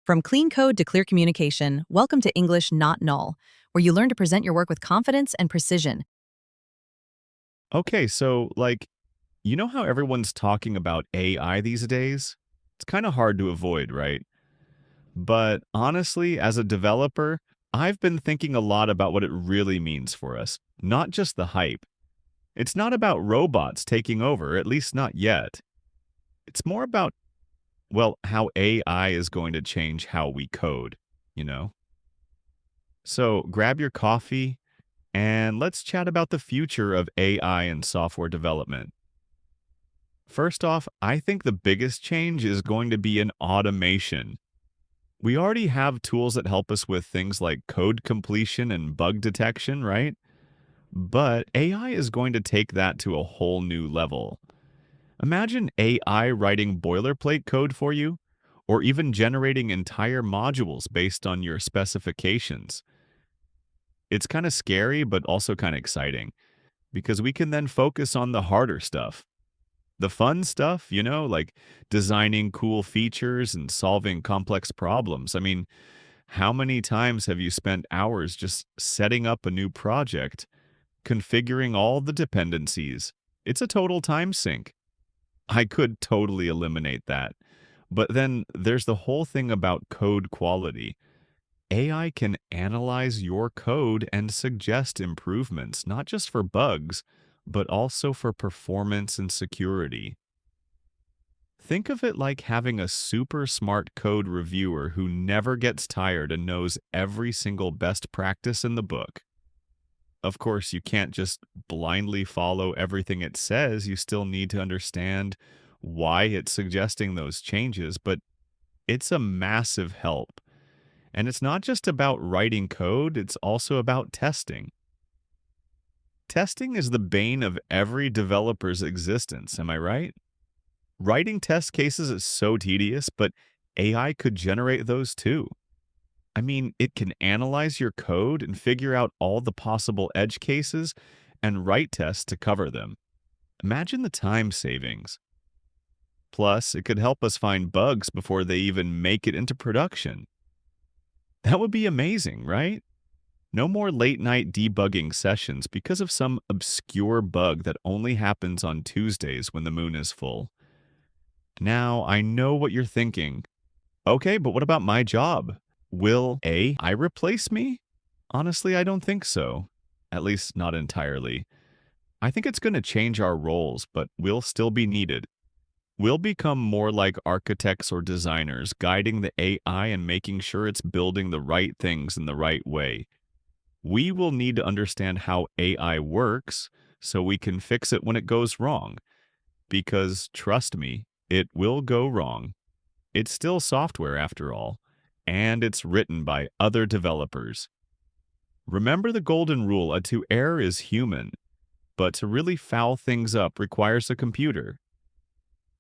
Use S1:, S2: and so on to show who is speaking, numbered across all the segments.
S1: From clean code to clear communication, welcome to English Not Null, where you learn to present your work with confidence and precision.
S2: Okay, so you know how everyone's talking about AI these days? It's kind of hard to avoid, right? But honestly, as a developer, I've been thinking a lot about what it really means for us, not just the hype. It's not about robots taking over, at least not yet. It's more about, well, how AI is going to change how we code, you know? So grab your coffee and let's chat about the future of AI and software development. First off, I think the biggest change is going to be in automation. We already have tools that help us with things like code completion and bug detection, right? But AI is going to take that to a whole new level. Imagine AI writing boilerplate code for you, or even generating entire modules based on your specifications. It's kind of scary, but also kind of exciting because we can then focus on the harder stuff. The fun stuff, like designing cool features and solving complex problems. I mean, how many times have you spent hours just setting up a new project, configuring all the dependencies? It's a total time sink. I could totally eliminate that. But then there's the whole thing about code quality. AI can analyze your code and suggest improvements, not just for bugs, but also for performance and security. Think of it like having a super smart code reviewer who never gets tired and knows every single best practice in the book. Of course, you can't just blindly follow everything it says. You still need to understand why it's suggesting those changes, but it's a massive help. And it's not just about writing code, it's also about testing. Testing is the bane of every developer's existence, am I right? Writing test cases is so tedious, but AI could generate those too. I mean, it can analyze your code and figure out all the possible edge cases and write tests to cover them. Imagine the time savings. Plus, it could help us find bugs before they even make it into production. That would be amazing, right? No more late night debugging sessions because of some obscure bug that only happens on Tuesdays when the moon is full. Now, I know what you're thinking. Okay, but what about my job? Will AI replace me? Honestly, I don't think so. At least not entirely. I think it's going to change our roles, but we'll still be needed. We'll become more like architects or designers, guiding the AI and making sure it's building the right things in the right way. We will need to understand how AI works so we can fix it when it goes wrong. Because, trust me, it will go wrong. It's still software after all, and it's written by other developers. Remember the golden rule, to err is human, but to really foul things up requires a computer.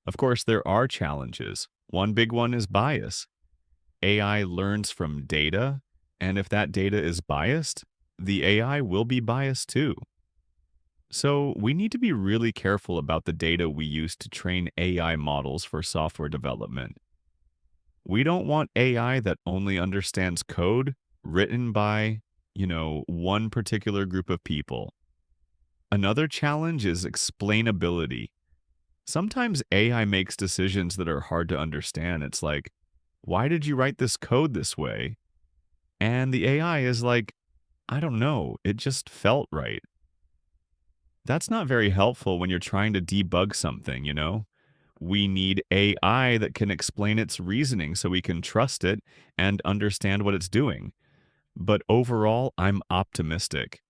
S2: Of course, there are challenges. One big one is bias. AI learns from data, and if that data is biased, the AI will be biased too. So we need to be really careful about the data we use to train AI models for software development. We don't want AI that only understands code written by, one particular group of people. Another challenge is explainability. Sometimes AI makes decisions that are hard to understand. It's like, why did you write this code this way? And the AI is like, I don't know, it just felt right. That's not very helpful when you're trying to debug something. We need AI that can explain its reasoning so we can trust it and understand what it's doing. But overall, I'm optimistic.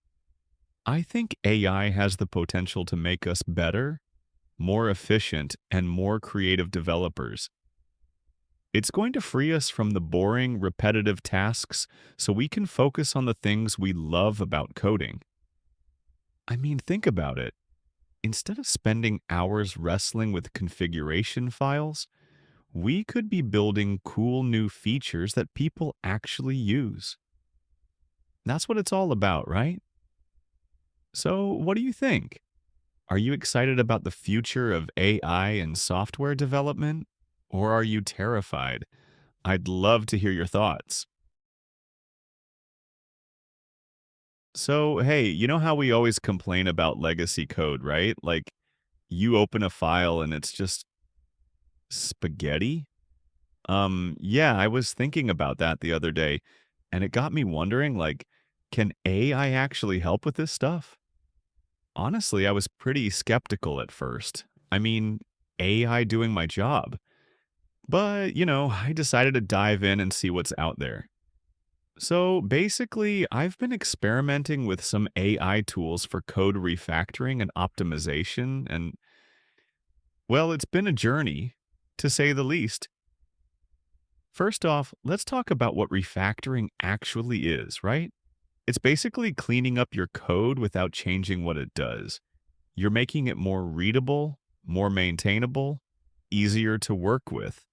S2: I think AI has the potential to make us better, more efficient, and more creative developers. It's going to free us from the boring, repetitive tasks so we can focus on the things we love about coding. I mean, think about it. Instead of spending hours wrestling with configuration files, we could be building cool new features that people actually use. That's what it's all about, right? So, what do you think? Are you excited about the future of AI and software development? Or are you terrified? I'd love to hear your thoughts. So, hey, you know how we always complain about legacy code, right? Like, you open a file and it's just spaghetti? Yeah, I was thinking about that the other day, and it got me wondering, like, can AI actually help with this stuff? Honestly, I was pretty skeptical at first. I mean, AI doing my job. But, I decided to dive in and see what's out there. So basically, I've been experimenting with some AI tools for code refactoring and optimization, and well, it's been a journey, to say the least. First off, let's talk about what refactoring actually is, right? It's basically cleaning up your code without changing what it does. You're making it more readable, more maintainable, easier to work with.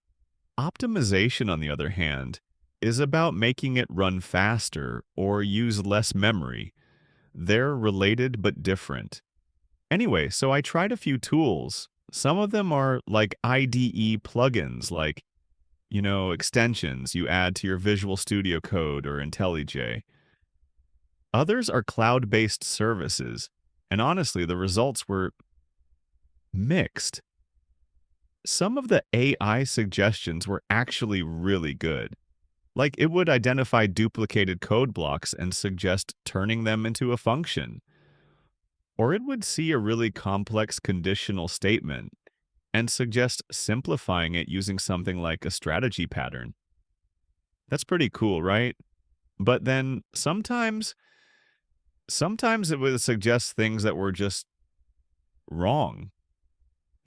S2: Optimization, on the other hand, is about making it run faster or use less memory. They're related but different. Anyway, so I tried a few tools. Some of them are like IDE plugins, like, extensions you add to your Visual Studio Code or IntelliJ. Others are cloud-based services, and honestly, the results were mixed. Some of the AI suggestions were actually really good. Like, it would identify duplicated code blocks and suggest turning them into a function. Or it would see a really complex conditional statement and suggest simplifying it using something like a strategy pattern. That's pretty cool, right? But then sometimes it would suggest things that were just wrong,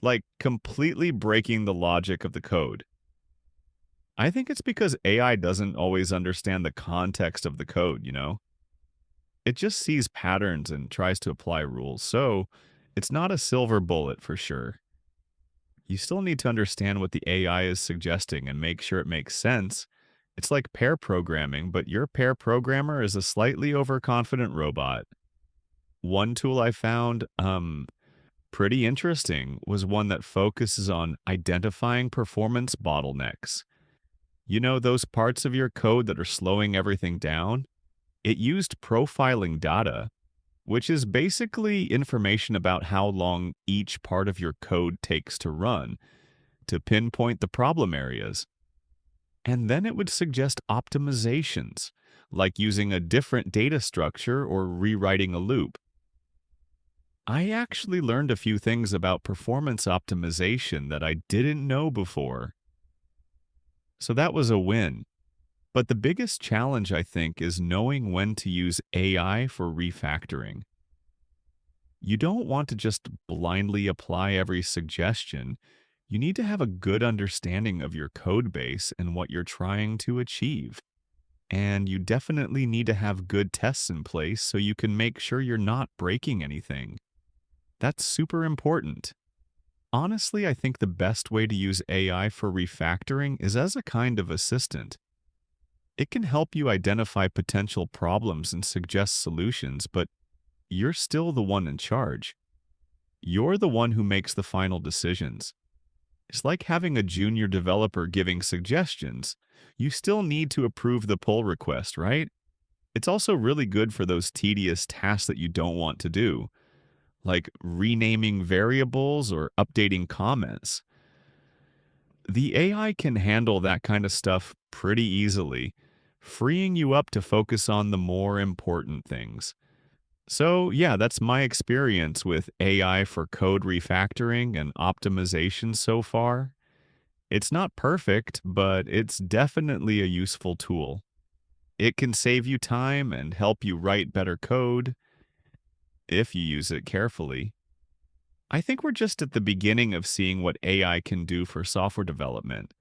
S2: like completely breaking the logic of the code. I think it's because AI doesn't always understand the context of the code. It just sees patterns and tries to apply rules, so it's not a silver bullet for sure. You still need to understand what the AI is suggesting and make sure it makes sense. It's like pair programming, but your pair programmer is a slightly overconfident robot. One tool I found pretty interesting was one that focuses on identifying performance bottlenecks. Those parts of your code that are slowing everything down? It used profiling data, which is basically information about how long each part of your code takes to run, to pinpoint the problem areas. And then it would suggest optimizations, like using a different data structure or rewriting a loop. I actually learned a few things about performance optimization that I didn't know before. So that was a win. But the biggest challenge, I think, is knowing when to use AI for refactoring. You don't want to just blindly apply every suggestion. You need to have a good understanding of your code base and what you're trying to achieve. And you definitely need to have good tests in place so you can make sure you're not breaking anything. That's super important. Honestly, I think the best way to use AI for refactoring is as a kind of assistant. It can help you identify potential problems and suggest solutions, but you're still the one in charge. You're the one who makes the final decisions. It's like having a junior developer giving suggestions. You still need to approve the pull request, right? It's also really good for those tedious tasks that you don't want to do, like renaming variables or updating comments. The AI can handle that kind of stuff pretty easily, freeing you up to focus on the more important things. So, yeah, that's my experience with AI for code refactoring and optimization so far. It's not perfect, but it's definitely a useful tool. It can save you time and help you write better code if you use it carefully. I think we're just at the beginning of seeing what AI can do for software development.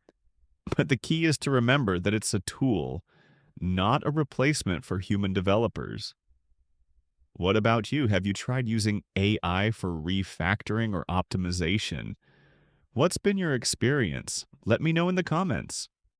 S2: But the key is to remember that it's a tool, not a replacement for human developers. What about you? Have you tried using AI for refactoring or optimization? What's been your experience? Let me know in the comments.